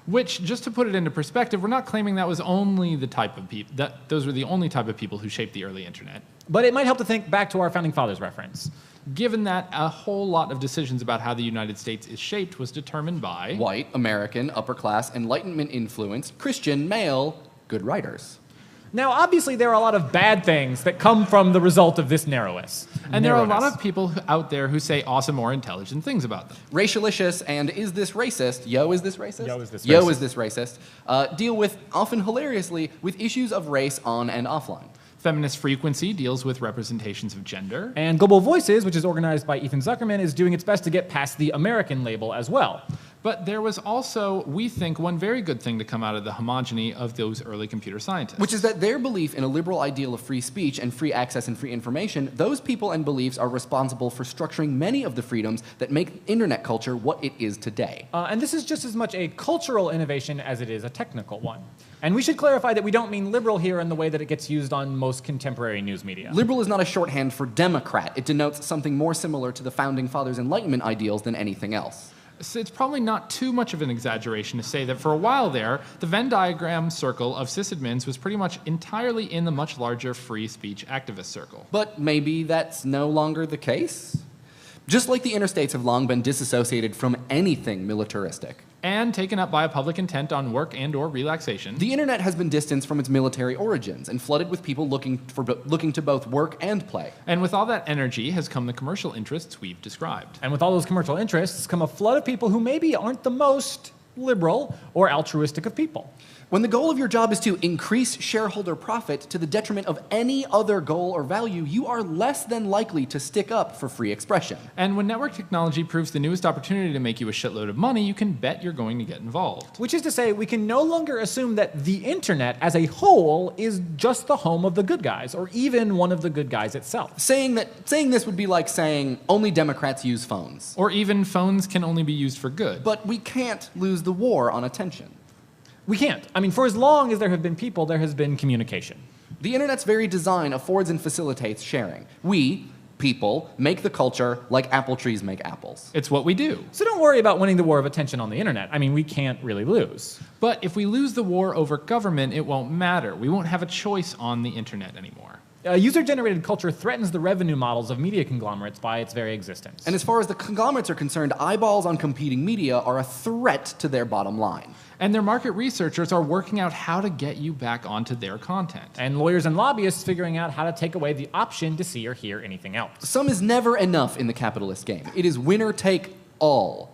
Which, just to put it into perspective, we're not claiming that was only the type of people, that those were the only type of people who shaped the early internet. But it might help to think back to our Founding Fathers reference. Given that a whole lot of decisions about how the United States is shaped was determined by White, American, upper class, Enlightenment influenced, Christian, male, good writers. Now, obviously, there are a lot of bad things that come from the result of this narrowness. And there are a lot of people out there who say awesome or intelligent things about them. Racialicious and is this racist? Yo, is this racist? Yo, is this Yo, racist? is this racist? Deal with, often hilariously, with issues of race on and offline. Feminist Frequency deals with representations of gender. And Global Voices, which is organized by Ethan Zuckerman, is doing its best to get past the American label as well. But there was also, we think, one very good thing to come out of the homogeny of those early computer scientists. Which is that their belief in a liberal ideal of free speech and free access and free information, those people and beliefs are responsible for structuring many of the freedoms that make internet culture what it is today. And this is just as much a cultural innovation as it is a technical one. And we should clarify that we don't mean liberal here in the way that it gets used on most contemporary news media. Liberal is not a shorthand for Democrat. It denotes something more similar to the Founding Fathers' Enlightenment ideals than anything else. So it's probably not too much of an exaggeration to say that for a while there, the Venn diagram circle of sysadmins was pretty much entirely in the much larger free speech activist circle. But maybe that's no longer the case? Just like the interstates have long been disassociated from anything militaristic. And taken up by a public intent on work and or relaxation. The internet has been distanced from its military origins and flooded with people looking to both work and play. And with all that energy has come the commercial interests we've described. And with all those commercial interests come a flood of people who maybe aren't the most liberal or altruistic of people. When the goal of your job is to increase shareholder profit to the detriment of any other goal or value, you are less than likely to stick up for free expression. And when network technology proves the newest opportunity to make you a shitload of money, you can bet you're going to get involved. Which is to say, we can no longer assume that the internet as a whole is just the home of the good guys, or even one of the good guys itself. Saying this would be like saying only Democrats use phones. Or even phones can only be used for good. But we can't lose the war on attention. We can't. I mean, for as long as there have been people, there has been communication. The internet's very design affords and facilitates sharing. We, people, make the culture like apple trees make apples. It's what we do. So don't worry about winning the war of attention on the internet. I mean, we can't really lose. But if we lose the war over government, it won't matter. We won't have a choice on the internet anymore. User-generated culture threatens the revenue models of media conglomerates by its very existence. And as far as the conglomerates are concerned, eyeballs on competing media are a threat to their bottom line. And their market researchers are working out how to get you back onto their content. And lawyers and lobbyists figuring out how to take away the option to see or hear anything else. Some is never enough in the capitalist game. It is winner take all.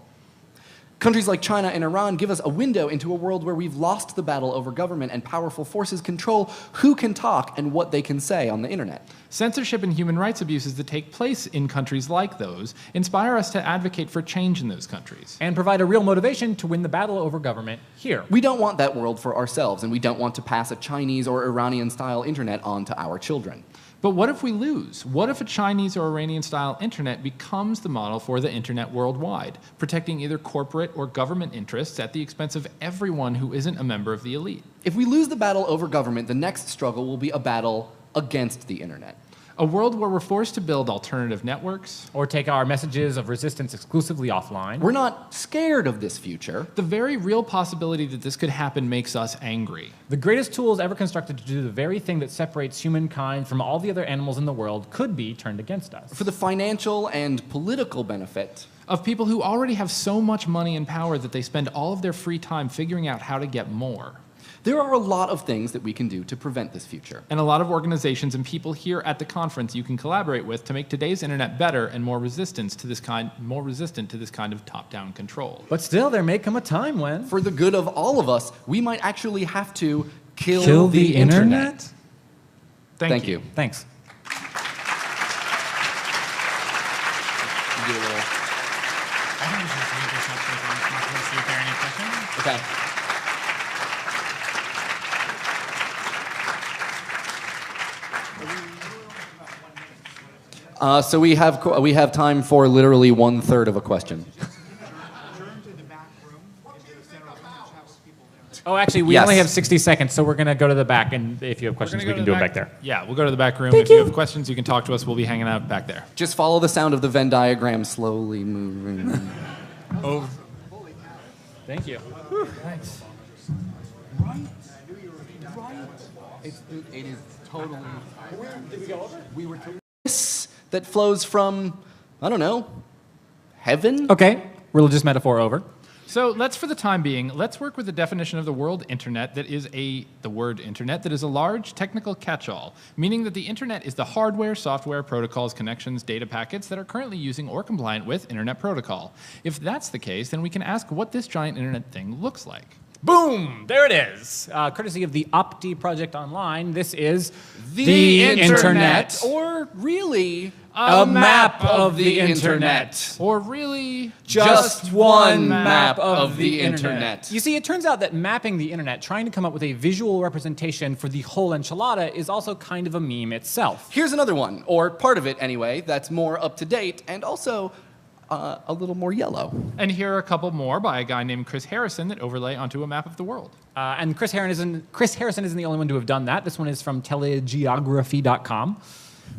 Countries like China and Iran give us a window into a world where we've lost the battle over government and powerful forces control who can talk and what they can say on the internet. Censorship and human rights abuses that take place in countries like those inspire us to advocate for change in those countries. And provide a real motivation to win the battle over government here. We don't want that world for ourselves, and we don't want to pass a Chinese or Iranian-style internet on to our children. But what if we lose? What if a Chinese or Iranian-style internet becomes the model for the internet worldwide, protecting either corporate or government interests at the expense of everyone who isn't a member of the elite? If we lose the battle over government, the next struggle will be a battle against the internet. A world where we're forced to build alternative networks. Or take our messages of resistance exclusively offline. We're not scared of this future. The very real possibility that this could happen makes us angry. The greatest tools ever constructed to do the very thing that separates humankind from all the other animals in the world could be turned against us. For the financial and political benefit of people who already have so much money and power that they spend all of their free time figuring out how to get more. There are a lot of things that we can do to prevent this future. And a lot of organizations and people here at the conference you can collaborate with to make today's internet better and more resistant to this kind of top-down control. But still, there may come a time when, for the good of all of us, we might actually have to kill the internet. Thank you. Thanks. Okay. So we have time for literally 1/3 of a question. Oh, actually, we Yes. only have 60 seconds, so we're going to go to the back, and if you have questions, we can do it back there. Yeah, we'll go to the back room. If you have questions, you can talk to us. We'll be hanging out back there. Just follow the sound of the Venn diagram slowly moving. Oh. Thank you. Thanks. It is totally. That flows from, I don't know, heaven? Okay, religious metaphor over. So for the time being, let's work with the definition of the word internet that is the word internet that is a large technical catch-all, meaning that the internet is the hardware, software, protocols, connections, data packets that are currently using or compliant with Internet Protocol. If that's the case, then we can ask what this giant internet thing looks like. Boom! There it is. Courtesy of the Opti Project Online, this is The internet. Or really, A map of the internet. Or really, Just one map of the internet. You see, it turns out that mapping the internet, trying to come up with a visual representation for the whole enchilada, is also kind of a meme itself. Here's another one, or part of it anyway, that's more up to date and also a little more yellow. And here are a couple more by a guy named Chris Harrison that overlay onto a map of the world. And Chris Harrison isn't the only one to have done that. This one is from telegeography.com.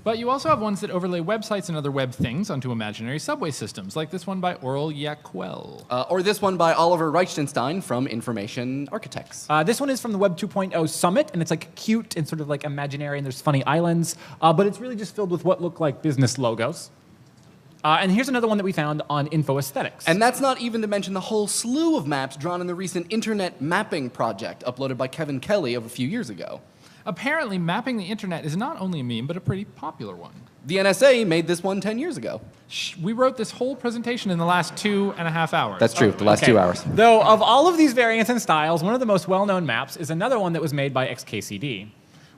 But you also have ones that overlay websites and other web things onto imaginary subway systems, like this one by Oral Yaquel. Or this one by Oliver Reichenstein from Information Architects. This one is from the Web 2.0 Summit, and it's like cute and sort of like imaginary, and there's funny islands, but it's really just filled with what look like business logos. And here's another one that we found on Info Aesthetics. And that's not even to mention the whole slew of maps drawn in the recent Internet Mapping Project uploaded by Kevin Kelly of a few years ago. Apparently, mapping the internet is not only a meme, but a pretty popular one. The NSA made this one 10 years ago. We wrote this whole presentation in the last 2.5 hours. That's true, the last 2 hours. Though, of all of these variants and styles, one of the most well-known maps is another one that was made by XKCD.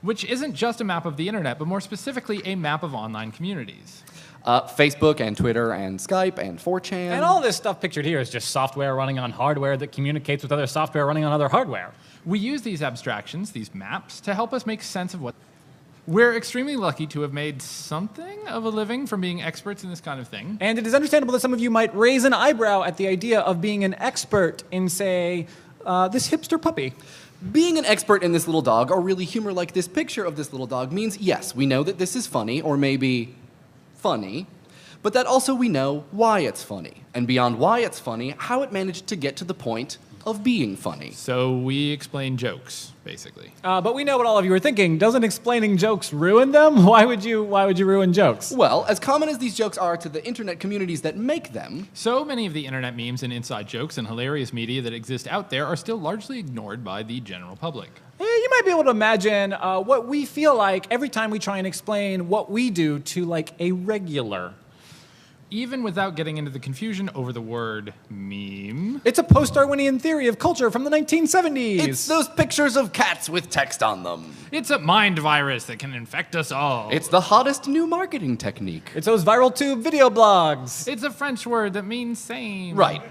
Which isn't just a map of the internet, but more specifically, a map of online communities. Facebook and Twitter and Skype and 4chan. And all this stuff pictured here is just software running on hardware that communicates with other software running on other hardware. We use these abstractions, these maps, to help us make sense of what... We're extremely lucky to have made something of a living from being experts in this kind of thing. And it is understandable that some of you might raise an eyebrow at the idea of being an expert in, say, this hipster puppy. Being an expert in this little dog, or really humor like this picture of this little dog, means yes, we know that this is funny, or maybe funny, but that also we know why it's funny. And beyond why it's funny, how it managed to get to the point of being funny. So we explain jokes, basically. But we know what all of you are thinking. Doesn't explaining jokes ruin them? Why would you ruin jokes? Well, as common as these jokes are to the internet communities that make them, so many of the internet memes and inside jokes and hilarious media that exist out there are still largely ignored by the general public. You might be able to imagine what we feel like every time we try and explain what we do to, like, a regular. Even without getting into the confusion over the word meme. It's a post-Darwinian theory of culture from the 1970s. it's those pictures of cats with text on them. It's a mind virus that can infect us all. It's the hottest new marketing technique. It's those viral tube video blogs. It's a French word that means same. Right.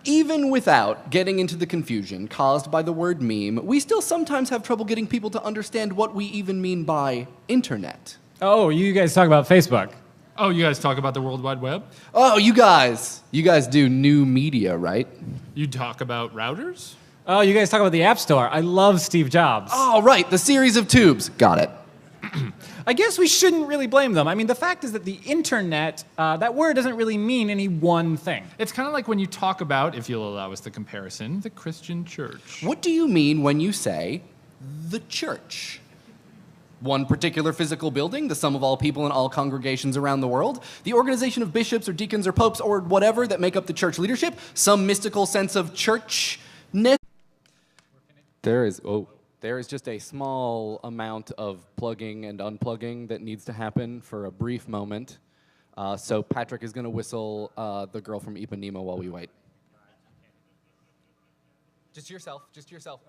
Even without getting into the confusion caused by the word meme, we still sometimes have trouble getting people to understand what we even mean by internet. Oh, you guys talk about Facebook. Oh, you guys talk about the World Wide Web? Oh, you guys do new media, right? You talk about routers? Oh, you guys talk about the App Store. I love Steve Jobs. Oh, right, the series of tubes. Got it. I guess we shouldn't really blame them. I mean, the fact is that the internet, that word doesn't really mean any one thing. It's kind of like when you talk about, if you'll allow us the comparison, the Christian church. What do you mean when you say the church? One particular physical building, the sum of all people in all congregations around the world, the organization of bishops or deacons or popes or whatever that make up the church leadership, some mystical sense of churchness. There is just a small amount of plugging and unplugging that needs to happen for a brief moment. So Patrick is going to whistle the girl from Ipanema while we wait. Just to yourself, just to yourself.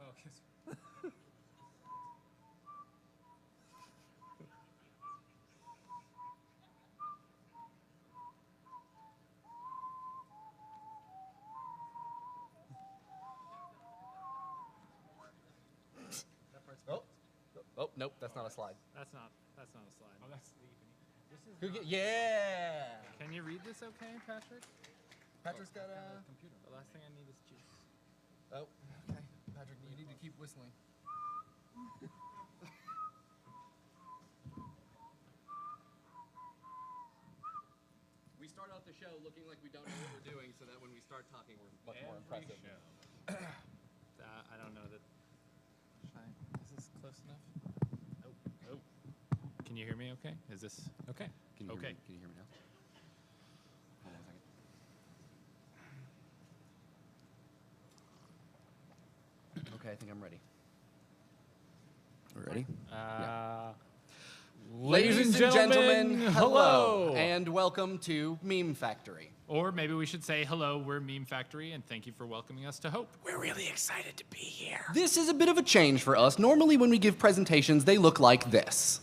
Oh, nope, that's not a slide. That's not a slide. Oh, that's the. Yeah! Can you read this okay, Patrick? Patrick's got a... Computer. The last thing I need is juice. Oh, okay. Patrick, you need to keep whistling. We start out the show looking like we don't know what we're doing so that when we start talking, we're much more impressive. I don't know that. Is this close enough? Oh. Can you hear me okay? Is this Okay. Can you Okay. Can you hear me now? Hold on a second. Okay, I think I'm ready. We're ready? Ladies and gentlemen, hello. And welcome to Meme Factory. Or maybe we should say, hello, we're Meme Factory, and thank you for welcoming us to Hope. We're really excited to be here. This is a bit of a change for us. Normally when we give presentations, they look like this.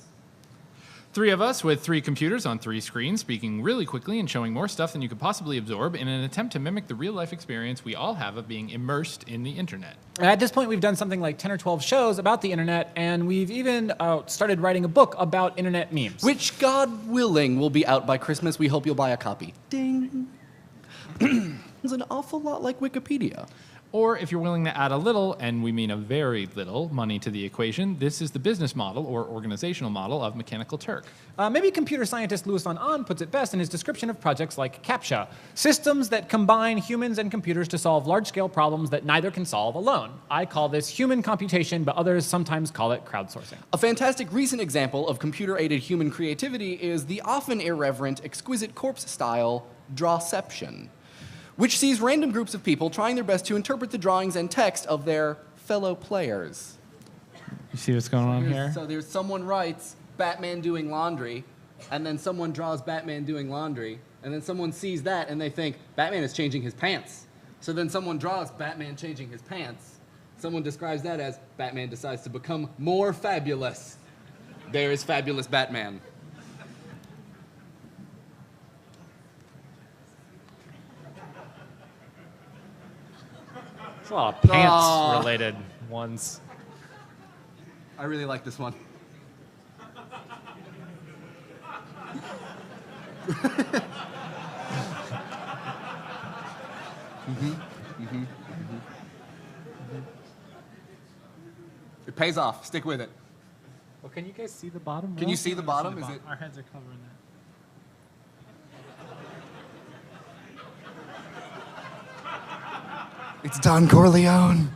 3 of us with 3 computers on 3 screens, speaking really quickly and showing more stuff than you could possibly absorb in an attempt to mimic the real-life experience we all have of being immersed in the internet. At this point, we've done something like 10 or 12 shows about the internet, and we've even started writing a book about internet memes. Which, God willing, will be out by Christmas. We hope you'll buy a copy. Ding. It's an awful lot like Wikipedia. Or if you're willing to add a little, and we mean a very little, money to the equation, this is the business model or organizational model of Mechanical Turk. Maybe computer scientist Louis von Ahn puts it best in his description of projects like CAPTCHA, systems that combine humans and computers to solve large-scale problems that neither can solve alone. I call this human computation, but others sometimes call it crowdsourcing. A fantastic recent example of computer-aided human creativity is the often irreverent, exquisite corpse-style drawception, which sees random groups of people trying their best to interpret the drawings and text of their fellow players. You see what's going on here? So there's someone writes Batman doing laundry, and then someone draws Batman doing laundry, and then someone sees that and they think Batman is changing his pants. So then someone draws Batman changing his pants. Someone describes that as Batman decides to become more fabulous. There is fabulous Batman. There's a lot of pants-related ones. I really like this one. It pays off. Stick with it. Well, can you guys see the bottom? Can you see the bottom? Is it? Our heads are covering that. It's Don Corleone.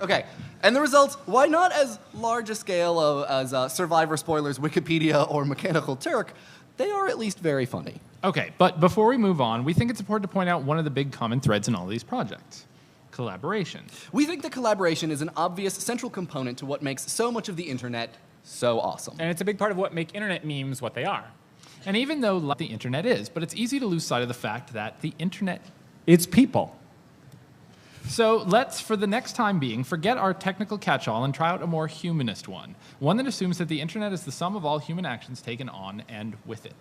Okay, and the results, why not as large a scale as Survivor Spoilers, Wikipedia, or Mechanical Turk, they are at least very funny. Okay, but before we move on, we think it's important to point out one of the big common threads in all these projects. Collaboration. We think that collaboration is an obvious central component to what makes so much of the internet so awesome. And it's a big part of what make internet memes what they are. And even though the internet is, but it's easy to lose sight of the fact that the internet... It's people. So let's, for the next time being, forget our technical catch-all and try out a more humanist one that assumes that the internet is the sum of all human actions taken on and with it.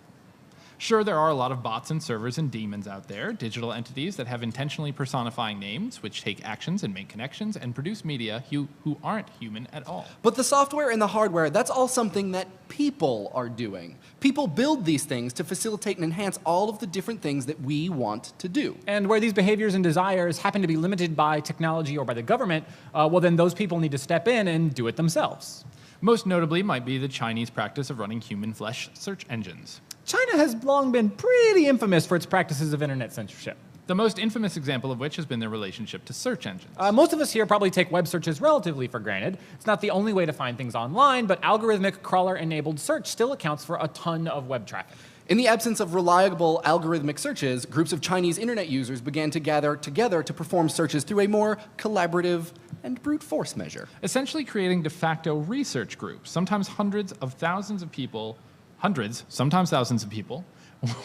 Sure, there are a lot of bots and servers and demons out there, digital entities that have intentionally personifying names, which take actions and make connections and produce media who aren't human at all. But the software and the hardware, that's all something that people are doing. People build these things to facilitate and enhance all of the different things that we want to do. And where these behaviors and desires happen to be limited by technology or by the government, well, then those people need to step in and do it themselves. Most notably might be the Chinese practice of running human flesh search engines. China has long been pretty infamous for its practices of internet censorship. The most infamous example of which has been their relationship to search engines. Most of us here probably take web searches relatively for granted. It's not the only way to find things online, but algorithmic crawler-enabled search still accounts for a ton of web traffic. In the absence of reliable algorithmic searches, groups of Chinese internet users began to gather together to perform searches through a more collaborative and brute force measure. Essentially creating de facto research groups, sometimes hundreds, sometimes thousands of people,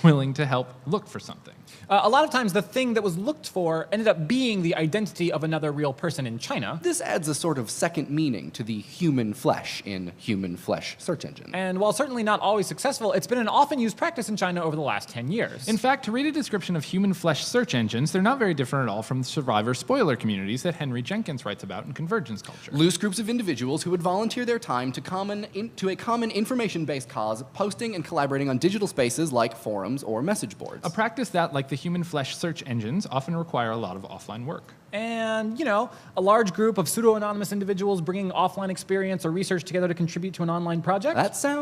willing to help look for something. A lot of times, the thing that was looked for ended up being the identity of another real person in China. This adds a sort of second meaning to the human flesh in human flesh search engine. And while certainly not always successful, it's been an often used practice in China over the last 10 years. In fact, to read a description of human flesh search engines, they're not very different at all from the survivor spoiler communities that Henry Jenkins writes about in Convergence Culture. Loose groups of individuals who would volunteer their time to a common information-based cause, posting and collaborating on digital spaces like forums or message boards. A practice that, like the human flesh search engines, often require a lot of offline work. And, a large group of pseudo-anonymous individuals bringing offline experience or research together to contribute to an online project. That sounds